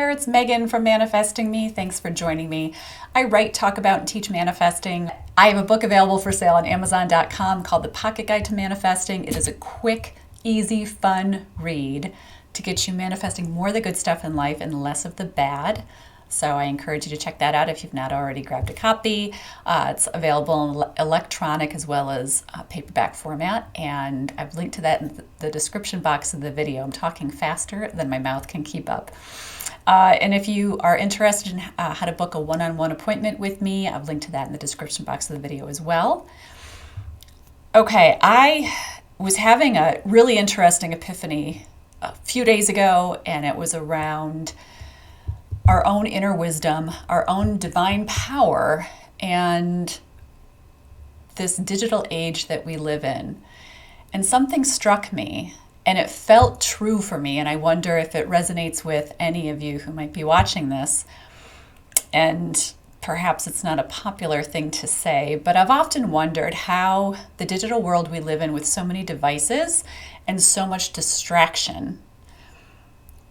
there, it's Megan from Manifesting Me. Thanks for joining me. I write, talk about, and teach manifesting. I have a book available for sale on Amazon.com called The Pocket Guide to Manifesting. It is a quick, easy, fun read to get you manifesting more of the good stuff in life and less of the bad. So I encourage you to check that out if you've not already grabbed a copy. It's available in electronic as well as paperback format, and I've linked to that in the description box of the video. I'm talking faster than my mouth can keep up. And if you are interested in how to book a one-on-one appointment with me, I've linked to that in the description box of the video as well. Okay, I was having a really interesting epiphany a few days ago, and it was around our own inner wisdom, our own divine power, and this digital age that we live in. And something struck me, and it felt true for me, and I wonder if it resonates with any of you who might be watching this. And perhaps it's not a popular thing to say, but I've often wondered how the digital world we live in with so many devices and so much distraction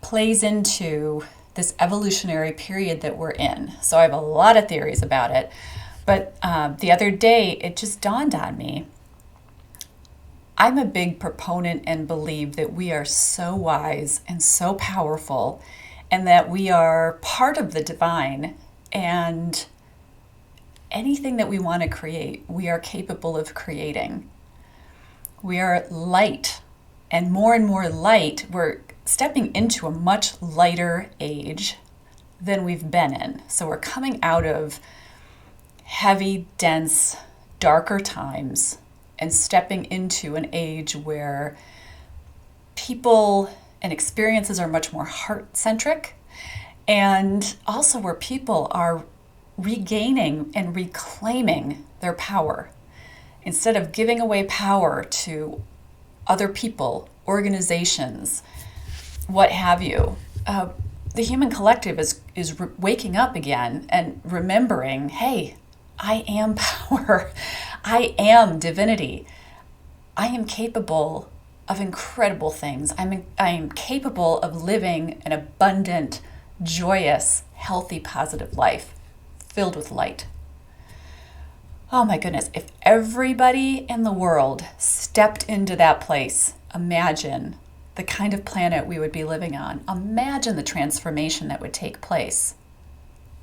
plays into this evolutionary period that we're in. So I have a lot of theories about it, but the other day it just dawned on me. I'm a big proponent and believe that we are so wise and so powerful, and that we are part of the divine, and anything that we want to create, we are capable of creating. We are light, and more light. We're stepping into a much lighter age than we've been in. So we're coming out of heavy, dense, darker times and stepping into an age where people and experiences are much more heart-centric, and also where people are regaining and reclaiming their power. Instead of giving away power to other people, organizations, what have you, the human collective is waking up again and remembering, hey, I am power. I am divinity. I am capable of incredible things. I am capable of living an abundant, joyous, healthy, positive life filled with light. Oh my goodness, if everybody in the world stepped into that place, imagine the kind of planet we would be living on. Imagine the transformation that would take place.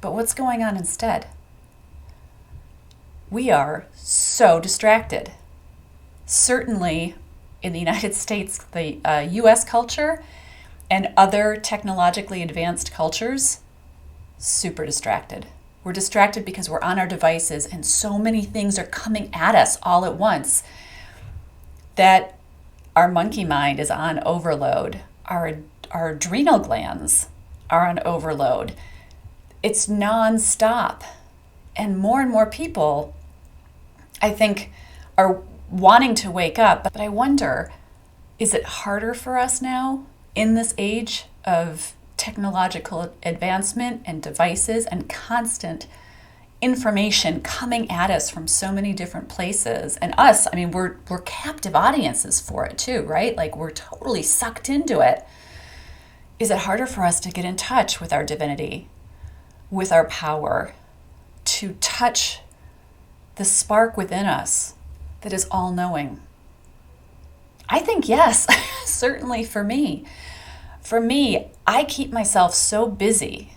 But what's going on instead? We are so distracted. Certainly in the United States, the US culture and other technologically advanced cultures, super distracted. We're distracted because we're on our devices and so many things are coming at us all at once that our monkey mind is on overload. Our adrenal glands are on overload. It's nonstop. And more people, I think, are wanting to wake up. But I wonder, is it harder for us now in this age of technological advancement and devices and constant information coming at us from so many different places? And us, I mean, we're captive audiences for it too, right? Like, we're totally sucked into it. Is it harder for us to get in touch with our divinity, with our power, to touch the spark within us that is all-knowing? I think yes, certainly for me. For me, I keep myself so busy,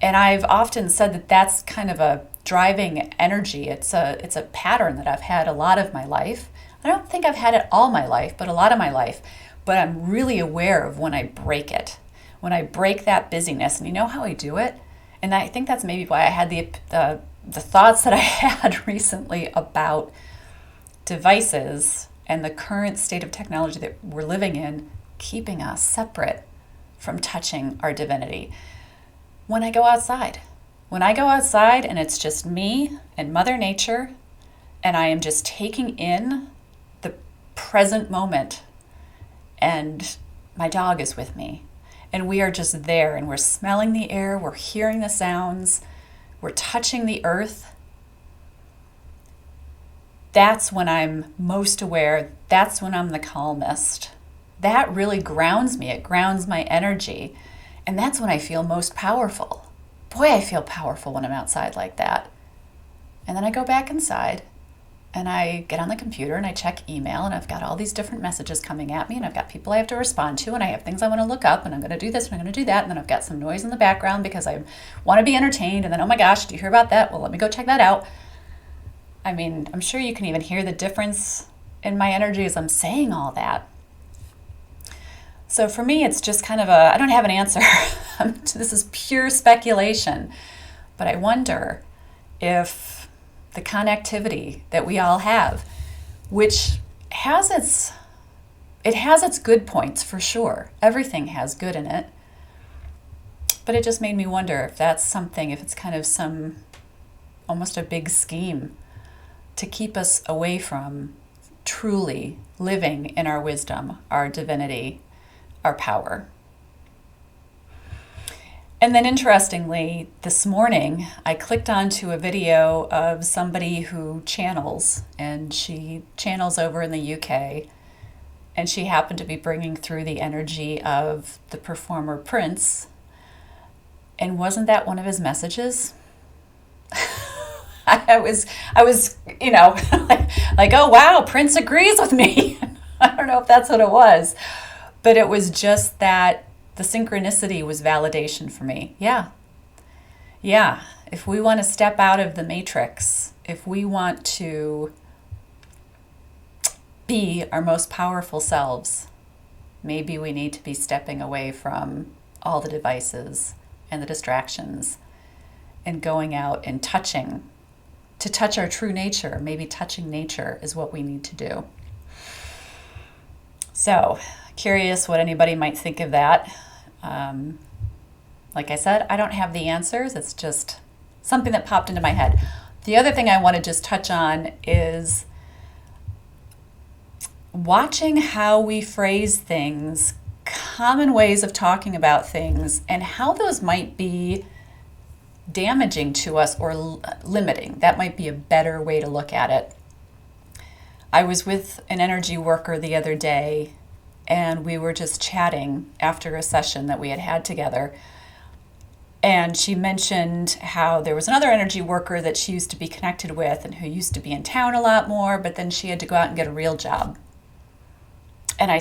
and I've often said that that's kind of a driving energy. It's a pattern that I've had a lot of my life. I don't think I've had it all my life, but a lot of my life. But I'm really aware of when I break it, when I break that busyness. And you know how I do it? And I think that's maybe why I had the thoughts that I had recently about devices and the current state of technology that we're living in, keeping us separate from touching our divinity. When I go outside and it's just me and Mother Nature, and I am just taking in the present moment, and my dog is with me, and we are just there, and we're smelling the air, we're hearing the sounds, we're touching the earth. That's when I'm most aware. That's when I'm the calmest. That really grounds me. It grounds my energy. And that's when I feel most powerful. Boy, I feel powerful when I'm outside like that. And then I go back inside and I get on the computer and I check email, and I've got all these different messages coming at me, and I've got people I have to respond to, and I have things I want to look up, and I'm going to do this and I'm going to do that, and then I've got some noise in the background because I want to be entertained, and then, oh my gosh, do you hear about that? Well, let me go check that out. I mean, I'm sure you can even hear the difference in my energy as I'm saying all that. So for me, it's just kind of I don't have an answer. This is pure speculation. But I wonder if the connectivity that we all have, which has its good points for sure. Everything has good in it. But it just made me wonder if that's something, if it's kind of almost a big scheme to keep us away from truly living in our wisdom, our divinity, our power. And then interestingly, this morning, I clicked onto a video of somebody who channels, and she channels over in the UK, and she happened to be bringing through the energy of the performer Prince. And wasn't that one of his messages? I was, like, oh wow, Prince agrees with me. I don't know if that's what it was, but it was just that the synchronicity was validation for me. Yeah. If we want to step out of the matrix, if we want to be our most powerful selves, maybe we need to be stepping away from all the devices and the distractions and going out and to touch our true nature. Maybe touching nature is what we need to do. So, curious what anybody might think of that. Like I said, I don't have the answers. It's just something that popped into my head. The other thing I want to just touch on is watching how we phrase things, common ways of talking about things, and how those might be damaging to us or limiting. That might be a better way to look at it. I was with an energy worker the other day, and we were just chatting after a session that we had together. And she mentioned how there was another energy worker that she used to be connected with and who used to be in town a lot more, but then she had to go out and get a real job. And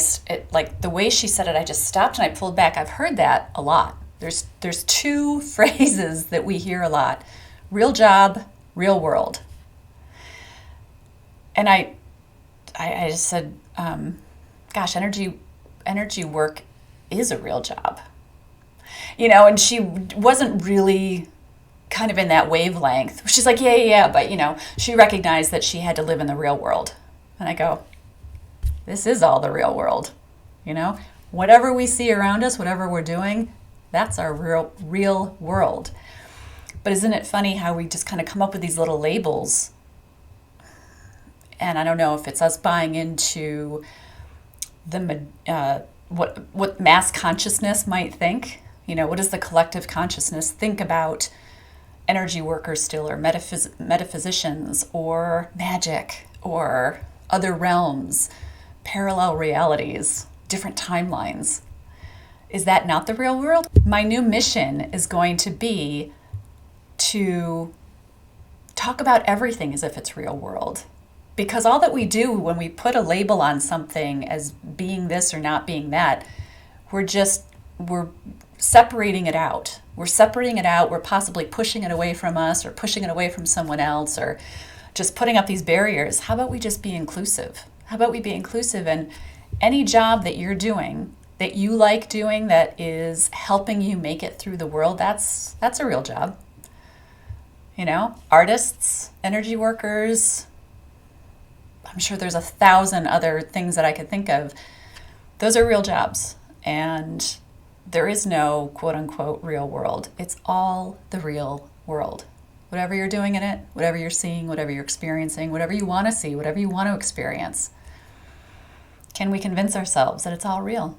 like the way she said it, I just stopped and I pulled back. I've heard that a lot. There's two phrases that we hear a lot: real job, real world. And I just said, gosh, energy work is a real job. And she wasn't really kind of in that wavelength. She's like, yeah, but she recognized that she had to live in the real world. And I go, this is all the real world. Whatever we see around us, whatever we're doing, that's our real world. But isn't it funny how we just kind of come up with these little labels? And I don't know if it's us buying into what mass consciousness might think. What does the collective consciousness think about energy workers still, or metaphysicians, or magic, or other realms, parallel realities, different timelines? Is that not the real world? My new mission is going to be to talk about everything as if it's real world. Because all that we do when we put a label on something as being this or not being that, we're separating it out. We're possibly pushing it away from us, or pushing it away from someone else, or just putting up these barriers. How about we just be inclusive? How about we be inclusive, and any job that you're doing, that you like doing, that is helping you make it through the world, that's a real job. Artists, energy workers, I'm sure there's 1,000 other things that I could think of. Those are real jobs. And there is no quote unquote real world. It's all the real world. Whatever you're doing in it, whatever you're seeing, whatever you're experiencing, whatever you want to see, whatever you want to experience. Can we convince ourselves that it's all real?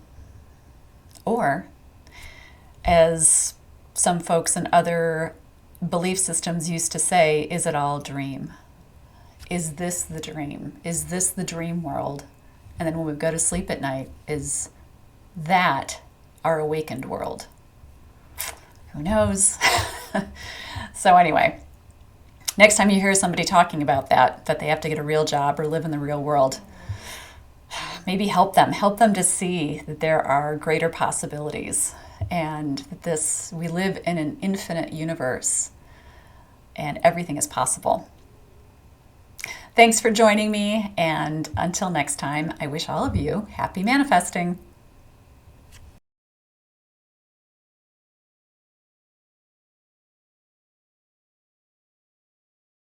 Or, as some folks in other belief systems used to say, is it all dream? Is this the dream? Is this the dream world? And then when we go to sleep at night, is that our awakened world? Who knows? So anyway, next time you hear somebody talking about that they have to get a real job or live in the real world, maybe help them to see that there are greater possibilities and that we live in an infinite universe and everything is possible. Thanks for joining me, and until next time, I wish all of you happy manifesting.